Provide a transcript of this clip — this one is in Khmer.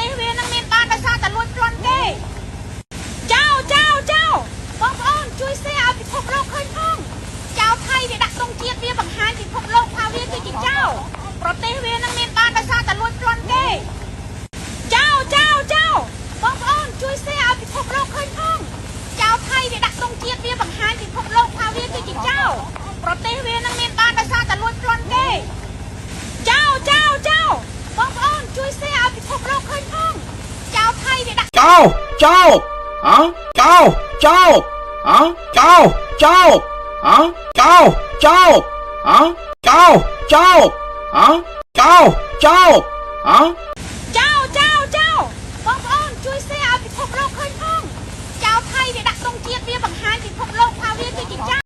ទេសវានឹងមានបានដោយសារតែលួចប្លន់គេចៅបងប្អូនជួយ share ឲ្យពិភពលោកឃើញផងចៅថៃវាដាក់ទង់ជាតិវាបង្ហាញពិភពលោកថាវាគឺជាចៅប្រទេសវានឹងមានបានដោយសារតែលួចប្លន់គេចៅបងប្អូនជួយ share ឲ្យពិភពលោកឃើញផងចៅថៃវាដាក់ទង់ជាតិវាបង្ហាញពិភពលោកថាវាគឺជាចៅប្រទេសវានឹងមានបានដោយសារតែលួចប្លន់គេចៅបងប្អូនជួយ share ឲ្យពិភពលោកឃើញផងចៅថៃវាដាក់ចៅហ៎ចៅហ៎ចៅហ៎ចៅហ៎ចៅហ៎